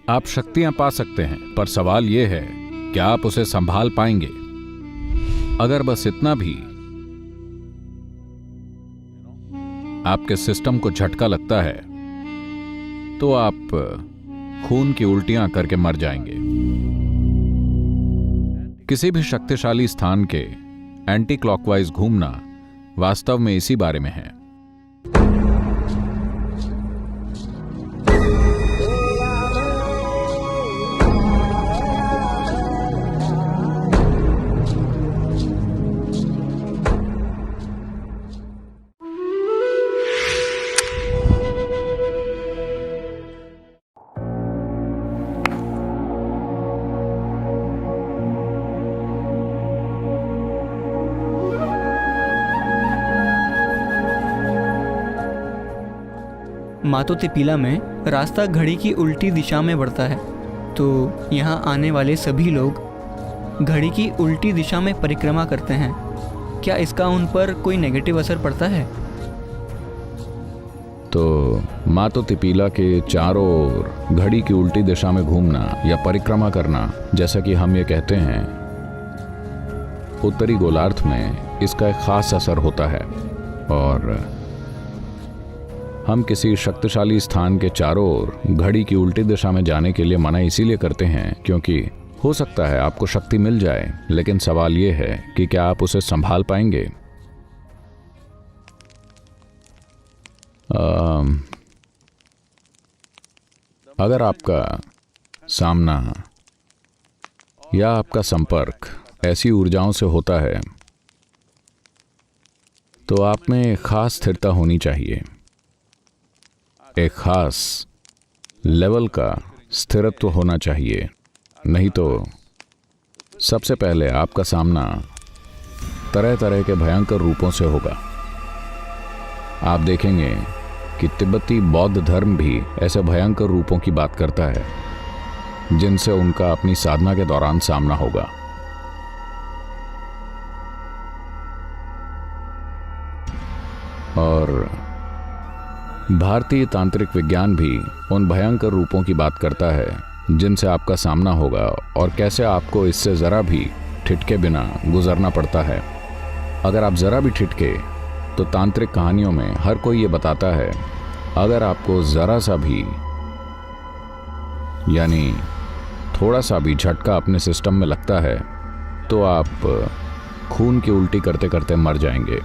आप शक्तियां पा सकते हैं, पर सवाल यह है कि आप उसे संभाल पाएंगे। अगर बस इतना भी आपके सिस्टम को झटका लगता है तो आप खून की उल्टियां करके मर जाएंगे। किसी भी शक्तिशाली स्थान के एंटी क्लॉकवाइज घूमना वास्तव में इसी बारे में है। मातो तिपीला में रास्ता घड़ी की उल्टी दिशा में बढ़ता है, तो यहाँ आने वाले सभी लोग घड़ी की उल्टी दिशा में परिक्रमा करते हैं। क्या इसका उन पर कोई नेगेटिव असर पड़ता है? तो मातो तिपीला के चारों ओर घड़ी की उल्टी दिशा में घूमना या परिक्रमा करना, जैसा कि हम ये कहते हैं, उत्तरी गोलार्ध में इसका एक खास असर होता है। और हम किसी शक्तिशाली स्थान के चारों ओर घड़ी की उल्टी दिशा में जाने के लिए मना इसीलिए करते हैं क्योंकि हो सकता है आपको शक्ति मिल जाए, लेकिन सवाल यह है कि क्या आप उसे संभाल पाएंगे। अगर आपका सामना या आपका संपर्क ऐसी ऊर्जाओं से होता है तो आप में एक खास स्थिरता होनी चाहिए, एक खास लेवल का स्थिरत्व होना चाहिए। नहीं तो सबसे पहले आपका सामना तरह तरह के भयंकर रूपों से होगा। आप देखेंगे कि तिब्बती बौद्ध धर्म भी ऐसे भयंकर रूपों की बात करता है जिनसे उनका अपनी साधना के दौरान सामना होगा। और भारतीय तांत्रिक विज्ञान भी उन भयंकर रूपों की बात करता है जिनसे आपका सामना होगा और कैसे आपको इससे ज़रा भी ठिठके बिना गुजरना पड़ता है। अगर आप ज़रा भी ठिठके तो तांत्रिक कहानियों में हर कोई ये बताता है, अगर आपको ज़रा सा भी यानी थोड़ा सा भी झटका अपने सिस्टम में लगता है तो आप खून की उल्टी करते करते मर जाएंगे।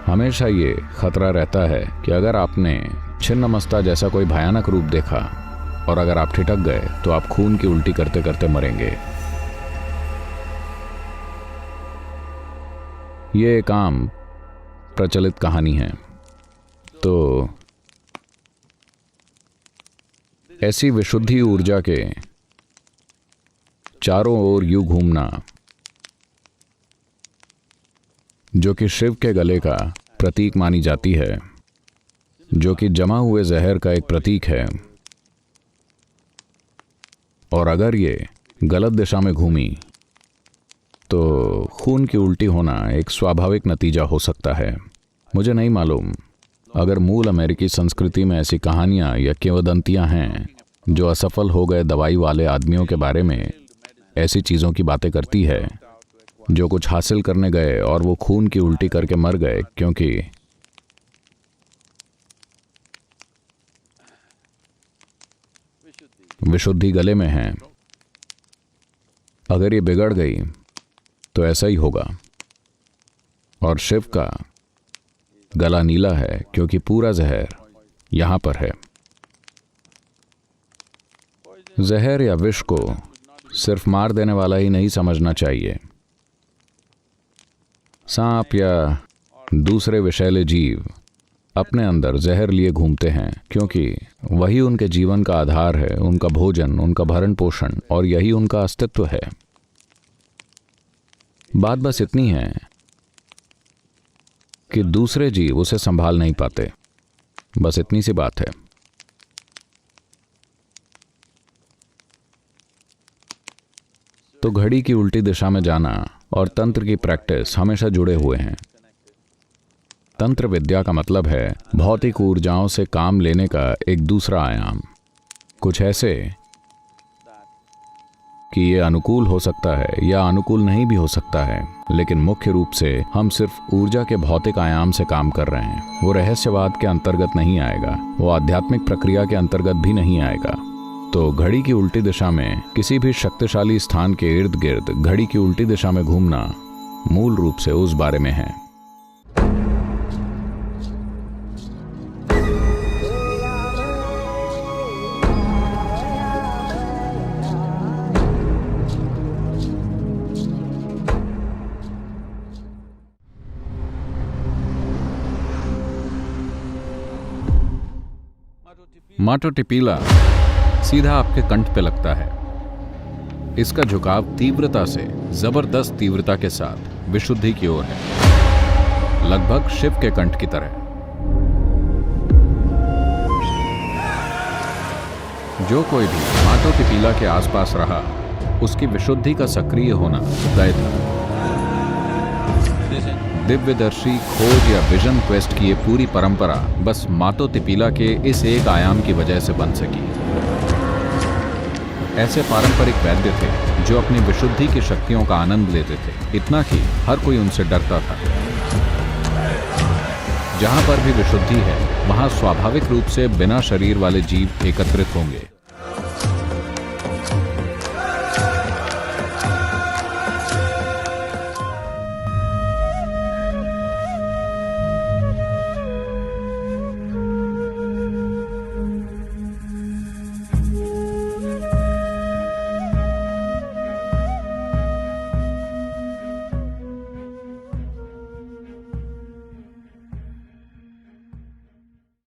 हमेशा ये खतरा रहता है कि अगर आपने छिन्नमस्ता जैसा कोई भयानक रूप देखा और अगर आप ठिठक गए तो आप खून की उल्टी करते करते मरेंगे। ये एक आम प्रचलित कहानी है। तो ऐसी विशुद्धि ऊर्जा के चारों ओर यूं घूमना, जो कि शिव के गले का प्रतीक मानी जाती है, जो कि जमा हुए जहर का एक प्रतीक है, और अगर ये गलत दिशा में घूमी तो खून की उल्टी होना एक स्वाभाविक नतीजा हो सकता है। मुझे नहीं मालूम अगर मूल अमेरिकी संस्कृति में ऐसी कहानियां या किंवदंतियां हैं जो असफल हो गए दवाई वाले आदमियों के बारे में ऐसी चीज़ों की बातें करती है, जो कुछ हासिल करने गए और वो खून की उल्टी करके मर गए क्योंकि विशुद्धि गले में है। अगर ये बिगड़ गई तो ऐसा ही होगा। और शिव का गला नीला है क्योंकि पूरा जहर यहां पर है। जहर या विष को सिर्फ मार देने वाला ही नहीं समझना चाहिए। सांप या दूसरे विषैले जीव अपने अंदर जहर लिए घूमते हैं क्योंकि वही उनके जीवन का आधार है, उनका भोजन, उनका भरण पोषण, और यही उनका अस्तित्व है। बात बस इतनी है कि दूसरे जीव उसे संभाल नहीं पाते। बस इतनी सी बात है। तो घड़ी की उल्टी दिशा में जाना और तंत्र की प्रैक्टिस हमेशा जुड़े हुए हैं। तंत्र विद्या का मतलब है भौतिक ऊर्जाओं से काम लेने का एक दूसरा आयाम। कुछ ऐसे कि ये अनुकूल हो सकता है या अनुकूल नहीं भी हो सकता है, लेकिन मुख्य रूप से हम सिर्फ ऊर्जा के भौतिक आयाम से काम कर रहे हैं। वो रहस्यवाद के अंतर्गत नहीं आएगा, वो आध्यात्मिक प्रक्रिया के अंतर्गत भी नहीं आएगा। तो घड़ी की उल्टी दिशा में किसी भी शक्तिशाली स्थान के इर्द गिर्द घड़ी की उल्टी दिशा में घूमना मूल रूप से उस बारे में है। माटो टिपीला सीधा आपके कंठ पे लगता है। इसका झुकाव तीव्रता से, जबरदस्त तीव्रता के साथ विशुद्धि की ओर है, लगभग शिव के कंठ की तरह। जो कोई भी माटो टिपीला के आसपास रहा, उसकी विशुद्धि का सक्रिय होना तय था। दिव्यदर्शी खोज या विजन क्वेस्ट की ये पूरी परंपरा बस माटो टिपीला के इस एक आयाम की वजह से बन सकी। ऐसे पारंपरिक वैद्य थे जो अपनी विशुद्धि की शक्तियों का आनंद लेते थे, इतना कि हर कोई उनसे डरता था। जहां पर भी विशुद्धि है, वहां स्वाभाविक रूप से बिना शरीर वाले जीव एकत्रित होंगे।